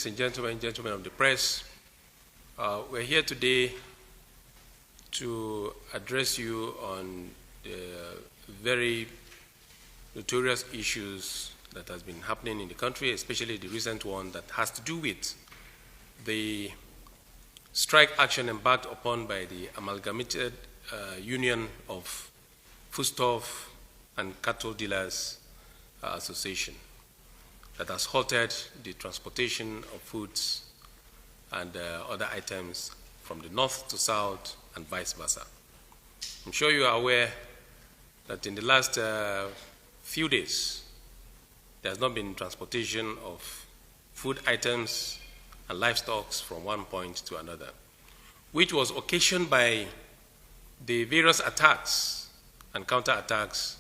ladies and gentlemen of the press, we're here today to address you on the very notorious issues that has been happening in the country, especially the recent one that has to do with the strike action embarked upon by the Amalgamated Union of Foodstuff and Cattle Dealers Association that has halted the transportation of foods and other items from the north to south and vice versa. I'm sure you are aware that in the last few days, there has not been transportation of food items and livestock from one point to another, which was occasioned by the various attacks and counterattacks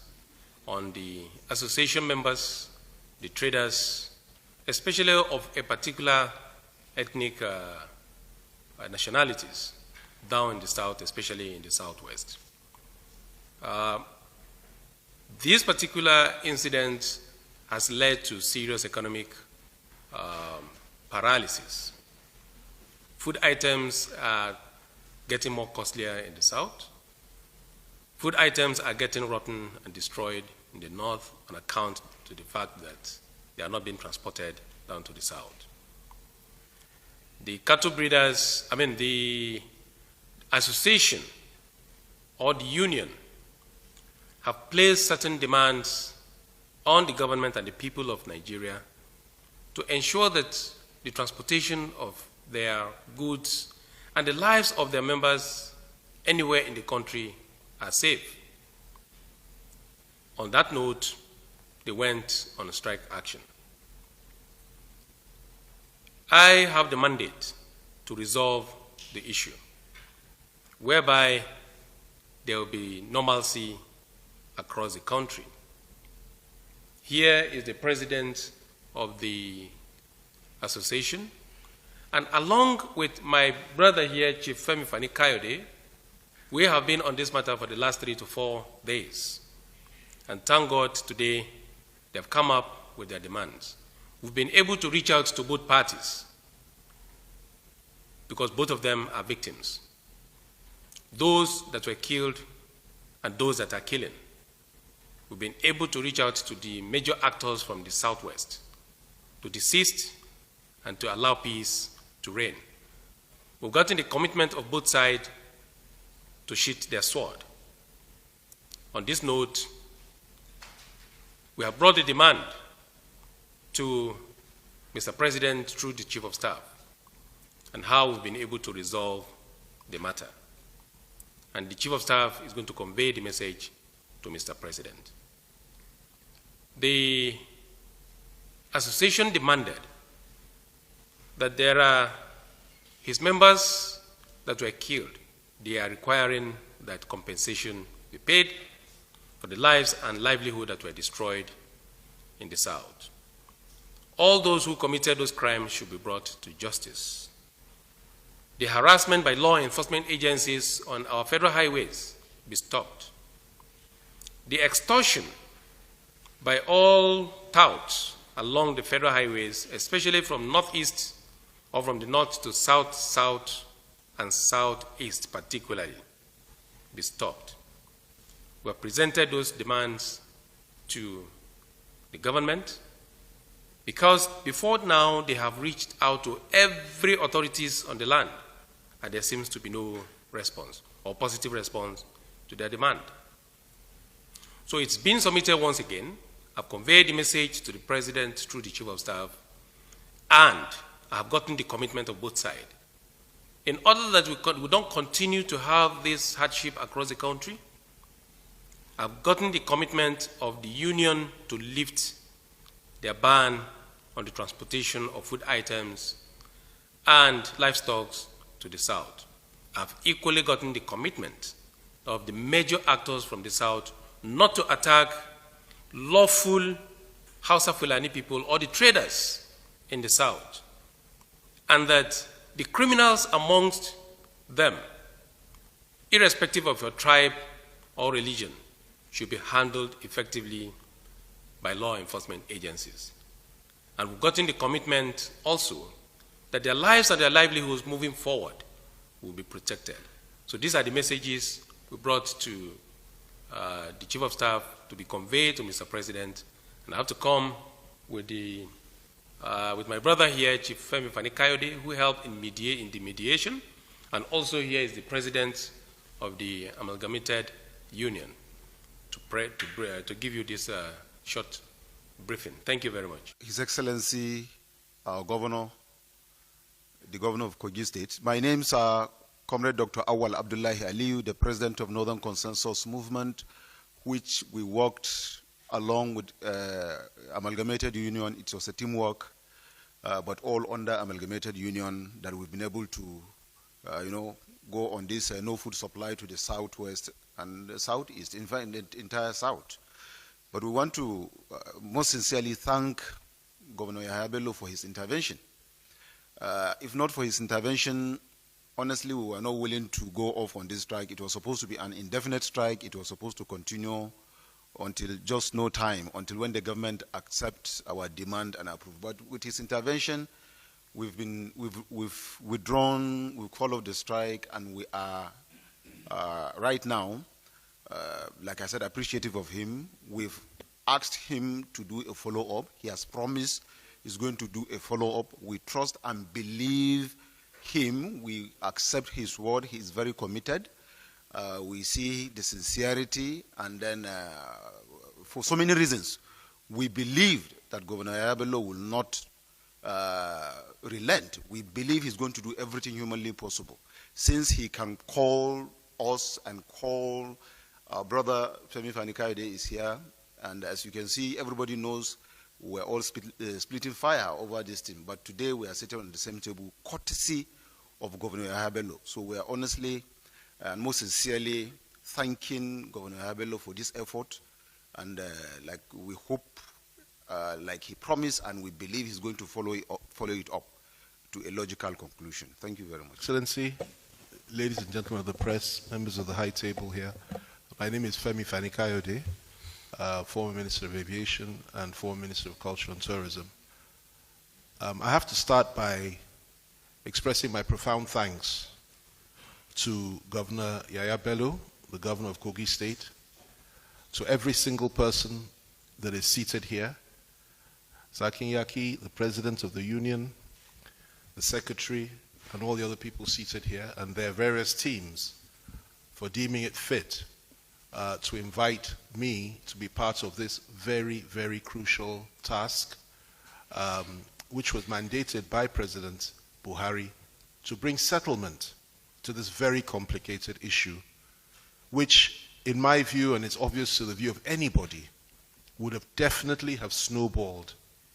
on the association members, the traders, especially of a particular ethnic nationalities down in the south, especially in the southwest. This particular incident has led to serious economic paralysis. Food items are getting more costlier in the south. Food items are getting rotten and destroyed in the north on account to the fact that they are not being transported down to the south. The cattle breeders, the association or the union have placed certain demands on the government and the people of Nigeria to ensure that the transportation of their goods and the lives of their members anywhere in the country are safe. On that note, they went on a strike action. I have the mandate to resolve the issue, whereby there will be normalcy across the country. Here is the president of the association, and along with my brother here, Chief Femi Fani Kayode, we have been on this matter for the last 3 to 4 days. And thank God today they have come up with their demands. We've been able to reach out to both parties because both of them are victims. Those that were killed and those that are killing. We've been able to reach out to the major actors from the southwest to desist and to allow peace to reign. We've gotten the commitment of both sides to sheath their sword. On this note, we have brought the demand to Mr. President through the Chief of Staff and how we've been able to resolve the matter. And the Chief of Staff is going to convey the message to Mr. President. The association demanded that there are his members that were killed. They are requiring that compensation be paid for the lives and livelihood that were destroyed in the south. All those who committed those crimes should be brought to justice. The harassment by law enforcement agencies on our federal highways be stopped. The extortion by all touts along the federal highways, especially from northeast or from the north to south, south, and southeast particularly, be stopped. We have presented those demands to the government because before now they have reached out to every authorities on the land and there seems to be no response or positive response to their demand. So it's been submitted once again. I've conveyed the message to the President through the Chief of Staff, and I have gotten the commitment of both sides. In order that we don't continue to have this hardship across the country, I've gotten the commitment of the union to lift their ban on the transportation of food items and livestock to the south. I've equally gotten the commitment of the major actors from the south not to attack lawful Hausa Fulani people or the traders in the south, and that the criminals amongst them, irrespective of your tribe or religion, should be handled effectively by law enforcement agencies. And we've gotten the commitment also that their lives and their livelihoods moving forward will be protected. So these are the messages we brought to the Chief of Staff to be conveyed to Mr. President. And I have to come with my brother here, Chief Femi Fani-Kayode, who helped in the mediation, and also here is the President of the Amalgamated Union to give you this short briefing. Thank you very much. His Excellency, our Governor, the Governor of Kogi State. My name's Comrade Dr. Awal Abdullahi Aliyu, the President of Northern Consensus Movement, which we worked along with Amalgamated Union. It was a teamwork, but all under Amalgamated Union that we've been able to, go on this no food supply to the southwest and the southeast, in fact, the entire south. But we want to most sincerely thank Governor Yahaya Bello for his intervention. If not for his intervention, honestly, we were not willing to go off on this strike. It was supposed to be an indefinite strike. It was supposed to continue until just no time, until when the government accepts our demand and approve. But with his intervention, we've withdrawn, we've followed the strike, and we are right now, like I said, appreciative of him. We've asked him to do a follow-up. He has promised he's going to do a follow-up. We trust and believe him. We accept his word. He is very committed. We see the sincerity, and then for so many reasons, we believe that Governor Yahaya Bello will not relent. We believe he's going to do everything humanly possible. Since he can call us and call our brother Femi Fani-Kayode is here, and as you can see, everybody knows we're all splitting fire over this thing. But today we are sitting on the same table, courtesy of Governor Yahaya Bello. So we are honestly and most sincerely thanking Governor Yahaya Bello for this effort, and like we hope, like he promised, and we believe he's going to follow it up to a logical conclusion. Thank you very much. Excellency, ladies and gentlemen of the press, members of the high table here, my name is Femi Fani-Kayode, former Minister of Aviation and former Minister of Culture and Tourism. I have to start by expressing my profound thanks to Governor Yahaya Bello, the Governor of Kogi State, to every single person that is seated here, Zakin Yaki, the President of the Union, the Secretary, and all the other people seated here, and their various teams for deeming it fit to invite me to be part of this very, very crucial task, which was mandated by President Buhari to bring settlement to this very complicated issue, which, in my view, and it's obvious to the view of anybody, would have definitely have snowballed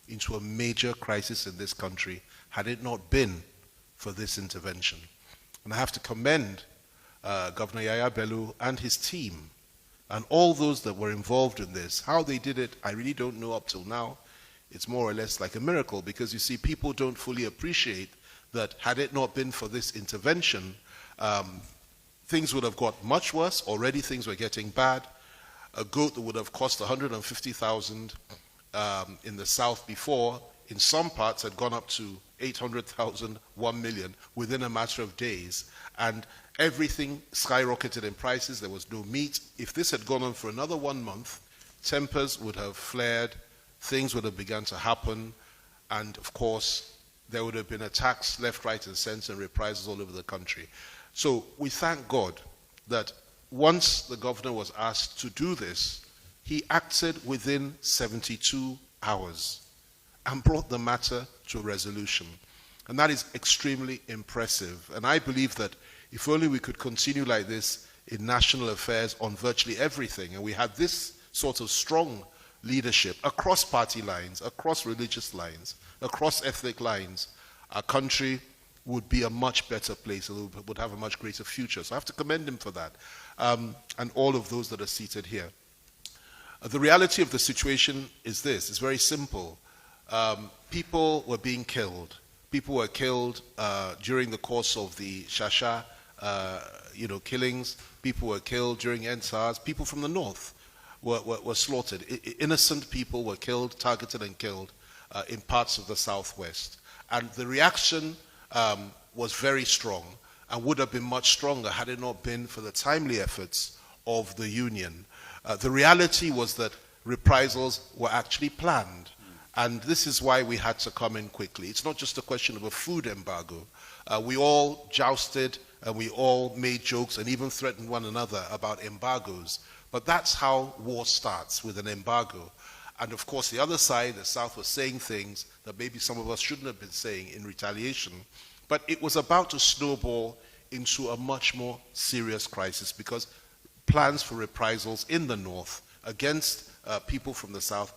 into a major crisis in this country had it not been for this intervention. And I have to commend Governor Yahaya Bello and his team and all those that were involved in this. How they did it, I really don't know up till now. It's more or less like a miracle, because you see, people don't fully appreciate that had it not been for this intervention, things would have got much worse. Already things were getting bad. A goat that would have cost 150,000 in the south before, in some parts had gone up to 800,000, 1 million within a matter of days. And everything skyrocketed in prices. There was no meat. If this had gone on for another 1 month, tempers would have flared, things would have begun to happen, and of course, there would have been attacks left, right, and center, and reprisals all over the country. So we thank God that once the governor was asked to do this, he acted within 72 hours and brought the matter to a resolution. And that is extremely impressive. And I believe that if only we could continue like this in national affairs on virtually everything, and we had this sort of strong leadership across party lines, across religious lines, across ethnic lines, our country would be a much better place, and would have a much greater future. So I have to commend him for that, and all of those that are seated here. The reality of the situation is this. It's very simple. People were being killed. People were killed during the course of the Shasha killings. People were killed during NSAS. People from the north were slaughtered. Innocent people were killed, targeted and killed in parts of the southwest. And the reaction was very strong and would have been much stronger had it not been for the timely efforts of the union. The reality was that reprisals were actually planned, and this is why we had to come in quickly. It's not just a question of a food embargo. We all jousted and we all made jokes and even threatened one another about embargoes, but that's how war starts, with an embargo. And of course, the other side, the South, was saying things that maybe some of us shouldn't have been saying in retaliation. But it was about to snowball into a much more serious crisis, because plans for reprisals in the North against people from the South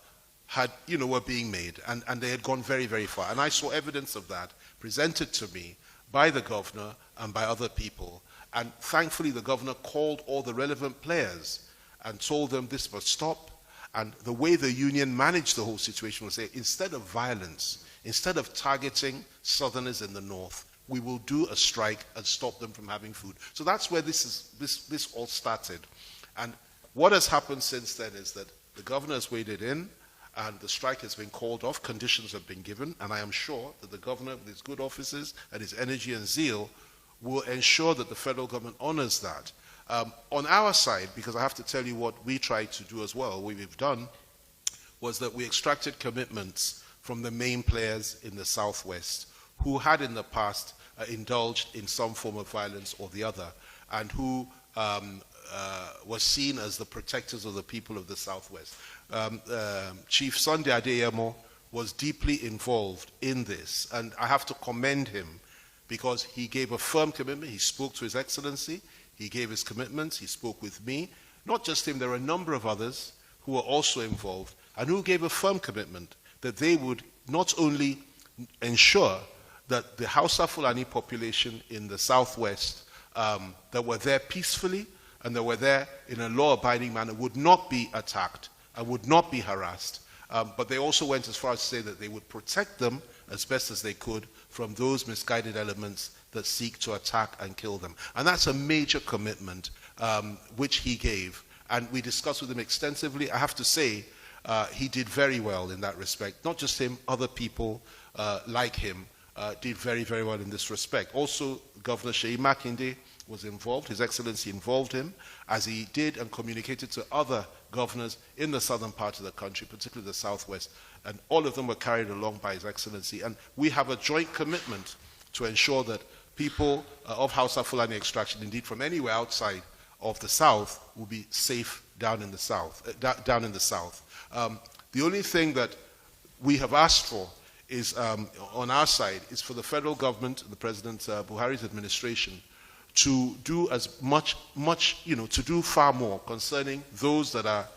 were being made, and they had gone very, very far. And I saw evidence of that presented to me by the governor and by other people. And thankfully, the governor called all the relevant players and told them this must stop. And the way the union managed the whole situation was say, instead of violence, instead of targeting Southerners in the North, we will do a strike and stop them from having food. So that's where this all started. And what has happened since then is that the governor has waded in, and the strike has been called off, conditions have been given, and I am sure that the governor, with his good offices and his energy and zeal, will ensure that the federal government honors that. On our side, because I have to tell you what we tried to do as well, what we've done was that we extracted commitments from the main players in the Southwest who had in the past indulged in some form of violence or the other, and who were seen as the protectors of the people of the Southwest. Chief Sunday Adeyemo was deeply involved in this, and I have to commend him because he gave a firm commitment. He spoke to His Excellency, he gave his commitments, he spoke with me. Not just him, there were a number of others who were also involved and who gave a firm commitment that they would not only ensure that the Hausa Fulani population in the Southwest that were there peacefully and that were there in a law-abiding manner would not be attacked and would not be harassed, but they also went as far as to say that they would protect them as best as they could from those misguided elements that seek to attack and kill them. And that's a major commitment which he gave, and we discussed with him extensively. I have to say, he did very well in that respect. Not just him, other people like him did very, very well in this respect. Also, Governor Seyi Makinde was involved. His Excellency involved him, as he did and communicated to other governors in the southern part of the country, particularly the Southwest, and all of them were carried along by His Excellency. And we have a joint commitment to ensure that people of Hausa Fulani extraction, indeed from anywhere outside of the South, will be safe down in the South. The only thing that we have asked for is, on our side, is for the federal government, the President Buhari's administration, to do as much, to do far more concerning those that are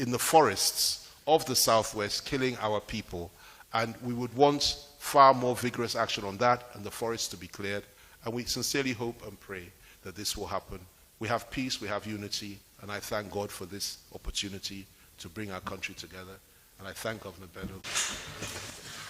in the forests of the Southwest killing our people. And we would want far more vigorous action on that and the forests to be cleared. And we sincerely hope and pray that this will happen. We have peace, we have unity, and I thank God for this opportunity to bring our country together. And I thank Governor Bello.